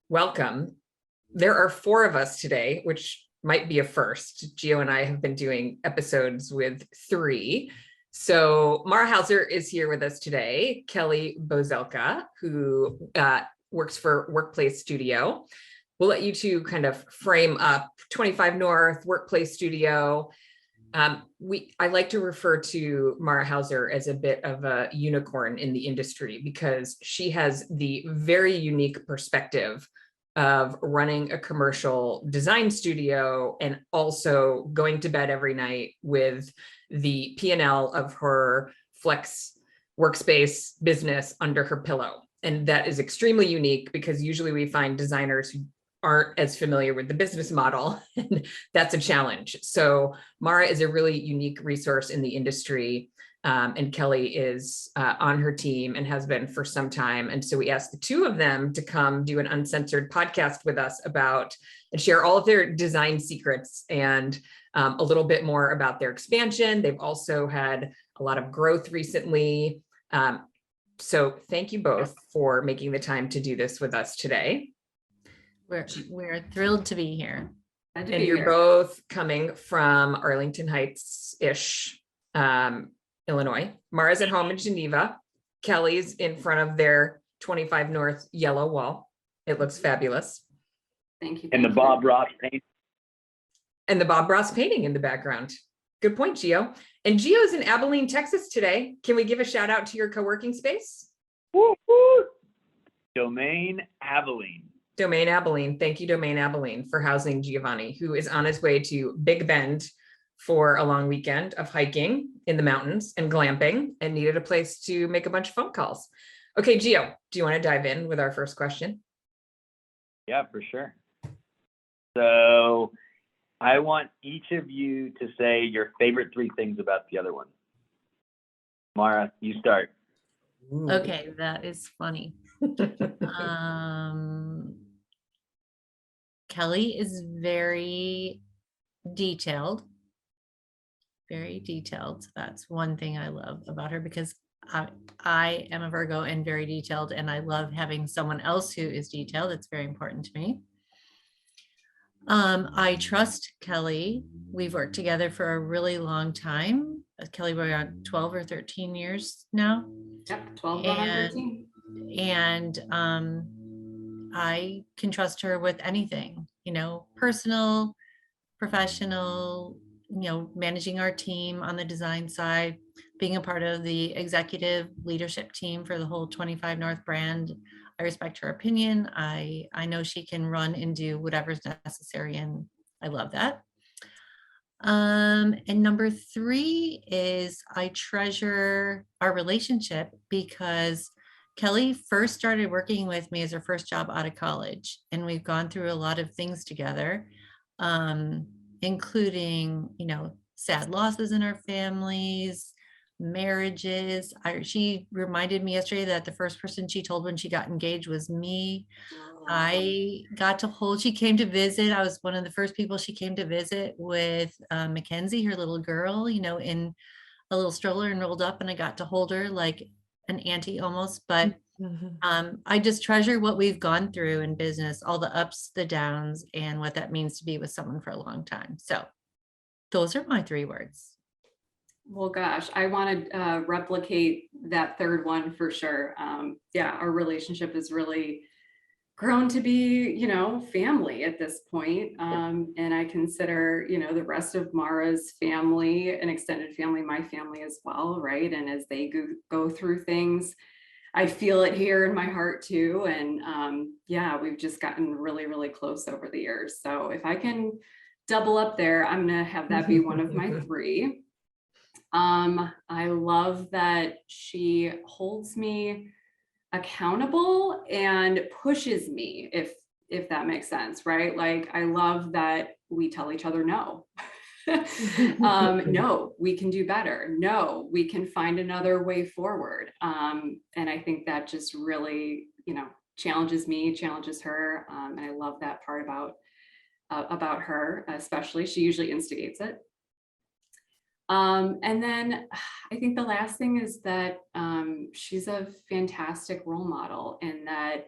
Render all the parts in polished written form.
welcome. There are four of us today, which might be a first. Gio and I have been doing episodes with three. So Mara Hauser is here with us today. Kelly Bozelka, who works for Workplace Studio. We'll let you two kind of frame up 25 North, Workplace Studio. I like to refer to Mara Hauser as a bit of a unicorn in the industry because she has the very unique perspective of running a commercial design studio and also going to bed every night with the P&L of her flex workspace business under her pillow. And that is extremely unique because usually we find designers who aren't as familiar with the business model, and that's a challenge. So Mara is a really unique resource in the industry, and Kelly is on her team and has been for some time. And so we asked the two of them to come do an uncensored podcast with us about and share all of their design secrets and a little bit more about their expansion. They've also had a lot of growth recently. So thank you both for making the time to do this with us today. We're thrilled to be here. And you're both coming from Arlington Heights-ish, Illinois. Mara's at home in Geneva. Kelly's in front of their 25 North yellow wall. It looks fabulous. Thank you. And the Bob Ross paint. And the Bob Ross painting in the background. Good point, Gio. And Gio's in Abilene, Texas today. Can we give a shout out to your co-working space? Woo, woo. Domain Abilene. Domain Abilene. Thank you, Domain Abilene, for housing Giovanni, who is on his way to Big Bend for a long weekend of hiking in the mountains and glamping and needed a place to make a bunch of phone calls. Okay, Gio, do you want to dive in with our first question? Yeah, for sure. So I want each of you to say your favorite three things about the other one. Mara, you start. Ooh. Okay, that is funny. Kelly is very detailed. Very detailed. That's one thing I love about her because I am a Virgo and very detailed, and I love having someone else who is detailed. It's very important to me. I trust Kelly. We've worked together for a really long time. Kelly, we're around 12 or 13 years now. Yep, 12 and 13. And I can trust her with anything, personal, professional, managing our team on the design side, being a part of the executive leadership team for the whole 25 North brand. I respect her opinion. I know she can run and do whatever's necessary, and I love that. And number three is I treasure our relationship because Kelly first started working with me as her first job out of college, and we've gone through a lot of things together, including, sad losses in our families, marriages. She reminded me yesterday that the first person she told when she got engaged was me. I got to hold, she came to visit. I was one of the first people she came to visit with Mackenzie, her little girl, in a little stroller and rolled up, and I got to hold her like an auntie almost. But I just treasure what we've gone through in business, all the ups, the downs, and what that means to be with someone for a long time. So those are my three words. Well, gosh, I want to replicate that third one for sure. Yeah, our relationship has really grown to be, family at this point. And I consider, the rest of Mara's family, an extended family, my family as well, right? And as they go through things, I feel it here in my heart too. And yeah, we've just gotten really, really close over the years. So if I can double up there, I'm going to have that be one of my three. I love that she holds me accountable and pushes me, if that makes sense, right? Like, I love that we tell each other no. No, we can do better. No, we can find another way forward. And I think that just really, challenges me, challenges her. And I love that part about her, especially. She usually instigates it. And then I think the last thing is that she's a fantastic role model in that,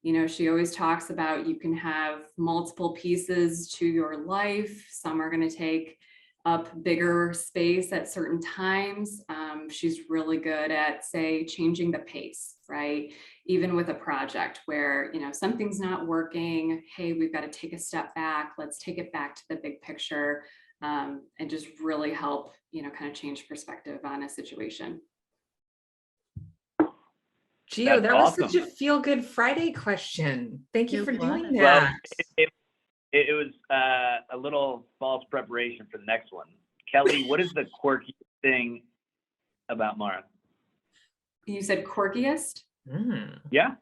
You know, she always talks about you can have multiple pieces to your life. Some are going to take up bigger space at certain times. She's really good at, say, changing the pace, right? Even with a project where, you know, something's not working. Hey, we've got to take a step back. Let's take it back to the big picture, and just really help, you know, kind of change perspective on a situation. Gio, That's that was awesome. such a feel-good Friday question. Thank you It for doing was. Well, that. it was a little false preparation for the next one. Kelly, what is the quirkiest thing about Mara? You said quirkiest? Yeah.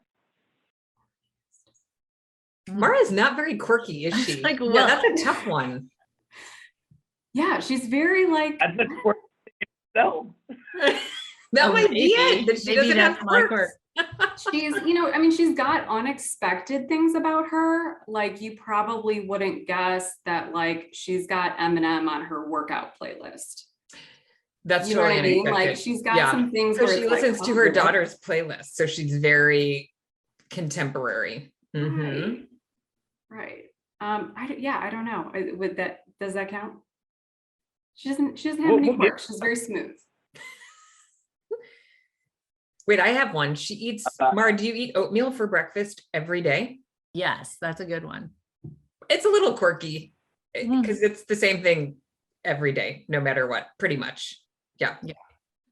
Mara is not very quirky, is she? Like, Yeah, what? that's a tough one. Yeah, she's very like, That's the quirk itself. That Oh, might be it, maybe. that she Maybe doesn't have that's my quirks. she's, you know, I mean, she's got unexpected things about her. Like you probably wouldn't guess that like she's got Eminem on her workout playlist. That's You know what totally I mean? Like unexpected. she's got Yeah. some things So where she it's like, listens to oh, her really? daughter's playlist. So she's very contemporary. Right. Right. I don't know. Would that, does that count? She doesn't have any We'll get- quirks. She's very smooth. Wait, I have one. She eats, Mara, do you eat oatmeal for breakfast every day? Yes, that's a good one. It's a little quirky because it's the same thing every day, no matter what, pretty much. Yeah.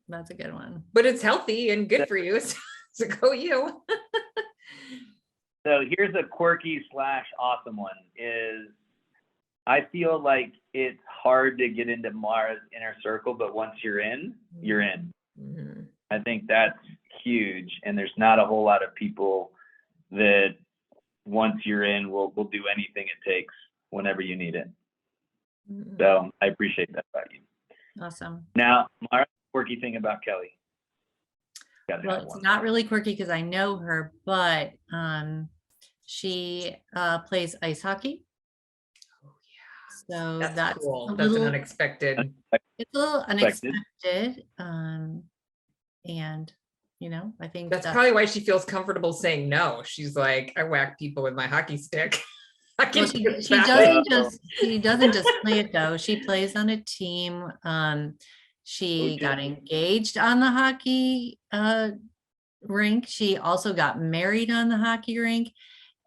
That's a good one. But it's healthy and good for you. So go you. So here's a quirky / awesome one is I feel like it's hard to get into Mara's inner circle, but once you're in, you're in. Mhm. I think that's huge. And there's not a whole lot of people that once you're in will do anything it takes whenever you need it. So I appreciate that about you. Awesome. Now, Mara, quirky thing about Kelly. Gotta Well, have it's one. not really quirky because I know her, but she plays ice hockey. Oh, yeah. So That's that's cool. a That's an little, unexpected. it's a little Unexpected. unexpected. And you know, I think That's probably why she feels comfortable saying no. She's like, I whack people with my hockey stick. I can well, do she that. doesn't just play it though. She plays on a team. She Okay. got engaged on the hockey rink. She also got married on the hockey rink.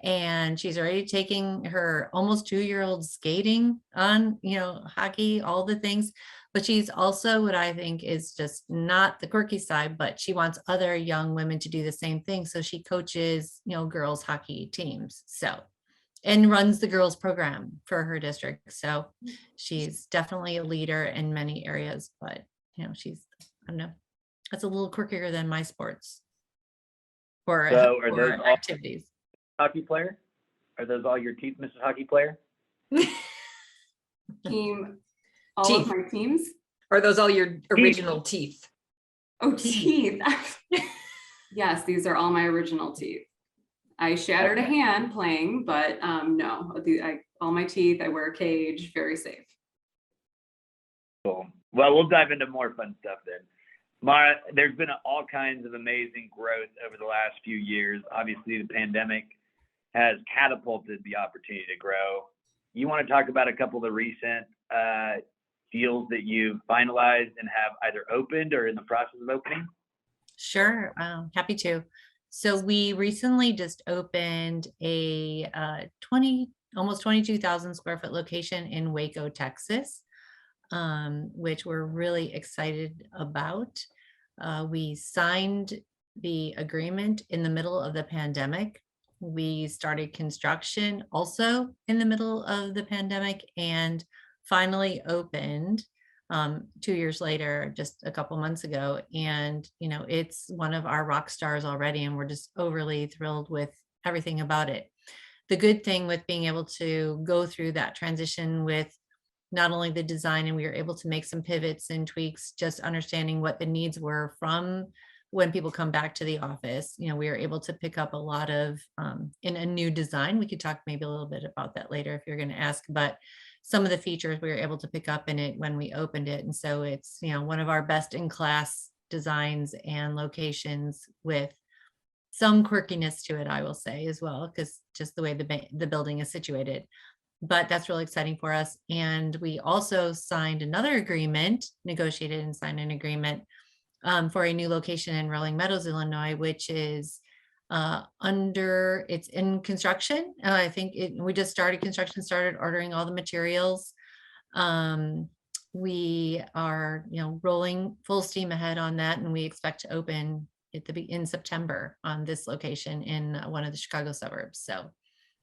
And she's already taking her almost 2-year-old skating on, you know, hockey, all the things. But she's also what I think is just not the quirky side, but she wants other young women to do the same thing. So she coaches, you know, girls hockey teams. So, and runs the girls program for her district. So she's definitely a leader in many areas, but you know, she's, I don't know, that's a little quirkier than my sports or, So are or those all activities. hockey player? Are those all your teeth, Mrs. Hockey Player? Team, all Teeth. of my teams. Are those all your original teeth? Oh, teeth. Yes, these are all my original teeth. I shattered a hand playing, but no, all my teeth, I wear a cage, very safe. Cool. Well, we'll dive into more fun stuff then. Mara, there's been all kinds of amazing growth over the last few years. Obviously, the pandemic has catapulted the opportunity to grow. You want to talk about a couple of the recent deals that you've finalized and have either opened or in the process of opening? Sure, happy to. So we recently just opened a almost 22,000 square foot location in Waco, Texas, which we're really excited about. We signed the agreement in the middle of the pandemic. We started construction also in the middle of the pandemic and finally opened 2 years later, just a couple months ago. And, you know, it's one of our rock stars already, and we're just overly thrilled with everything about it. The good thing with being able to go through that transition with not only the design, and we were able to make some pivots and tweaks, just understanding what the needs were from when people come back to the office. You know, we were able to pick up a lot of in a new design. We could talk maybe a little bit about that later if you're going to ask, but some of the features we were able to pick up in it when we opened it. And so it's, you know, one of our best in class designs and locations with some quirkiness to it, I will say as well, because just the way the building is situated. But that's really exciting for us. And we also signed another agreement, negotiated and signed an agreement for a new location in Rolling Meadows, Illinois, which is it's in construction. I think we just started construction, started ordering all the materials. We are, rolling full steam ahead on that, and we expect to open in September on this location in one of the Chicago suburbs. So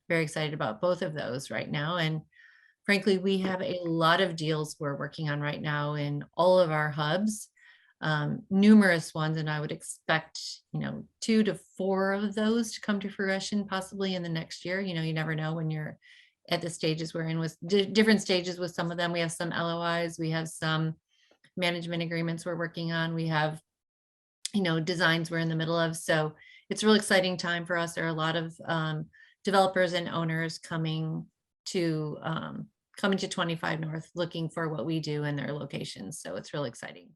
very excited about both of those right now. And frankly, we have a lot of deals we're working on right now in all of our hubs, numerous ones, and I would expect 2 to 4 of those to come to fruition possibly in the next year. You never know when you're at the stages we're in, with different stages with some of them. We have some LOIs, we have some management agreements we're working on, we have designs we're in the middle of. So it's a real exciting time for us. There are a lot of developers and owners coming to 25 North looking for what we do in their locations. So it's really exciting.